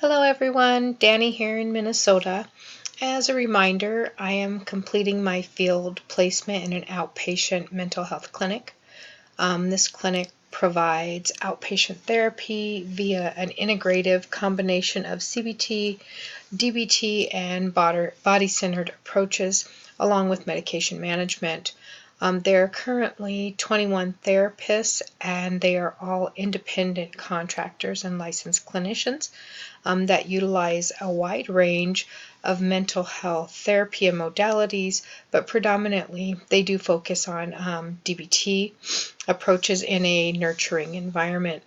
Hello everyone, Danny here in Minnesota. As a reminder, I am completing my field placement in an outpatient mental health clinic. This clinic provides outpatient therapy via an integrative combination of CBT, DBT, and body-centered approaches, along with medication management. There are currently 21 therapists, and they are all independent contractors and licensed clinicians that utilize a wide range of mental health therapy and modalities, but predominantly they do focus on DBT approaches in a nurturing environment.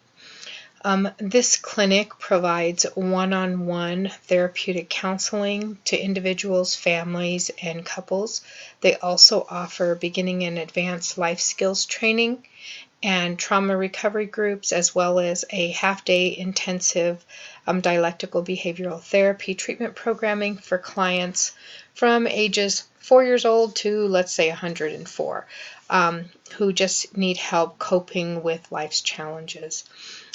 This clinic provides one-on-one therapeutic counseling to individuals, families, and couples. They also offer beginning and advanced life skills training and trauma recovery groups, as well as a half-day intensive dialectical behavioral therapy treatment programming for clients from ages 4 years old to, let's say, 104, who just need help coping with life's challenges.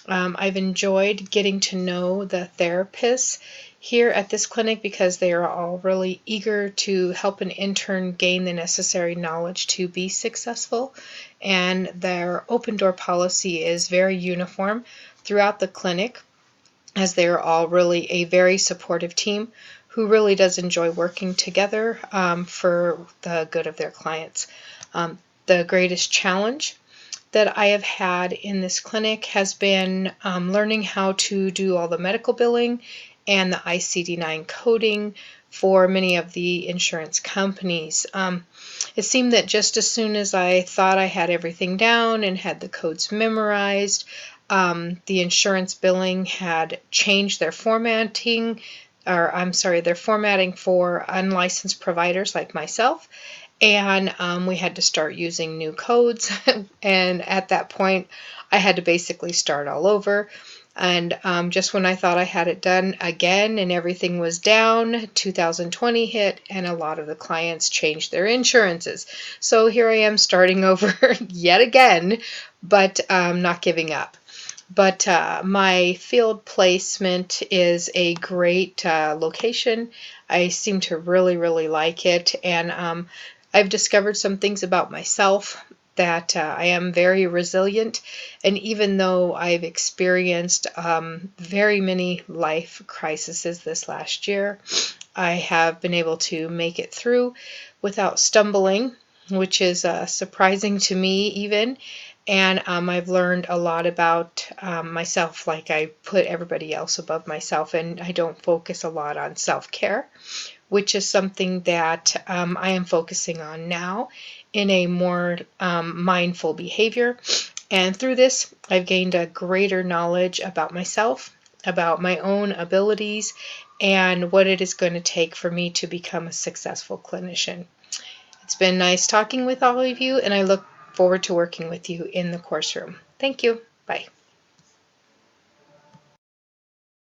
I've enjoyed getting to know the therapists here at this clinic because they are all really eager to help an intern gain the necessary knowledge to be successful, and their open door policy is very uniform throughout the clinic, as they are all really a very supportive team who really does enjoy working together for the good of their clients. The greatest challenge that I have had in this clinic has been learning how to do all the medical billing and the ICD-9 coding for many of the insurance companies. It seemed that just as soon as I thought I had everything down and had the codes memorized, the insurance billing had changed their formatting, their formatting for unlicensed providers like myself, and we had to start using new codes. And at that point, I had to basically start all over. And just when I thought I had it done again and everything was down, 2020 hit, and a lot of the clients changed their insurances. So here I am starting over yet again, but not giving up. But my field placement is a great location. I seem to really like it, and I've discovered some things about myself, that I am very resilient, and even though I've experienced very many life crises this last year, I have been able to make it through without stumbling, which is surprising to me even. And I've learned a lot about myself. Like, I put everybody else above myself, and I don't focus a lot on self-care, which is something that I am focusing on now in a more mindful behavior. And through this, I've gained a greater knowledge about myself, about my own abilities, and what it is going to take for me to become a successful clinician. It's been nice talking with all of you, and I look forward to working with you in the course room. Thank you. Bye.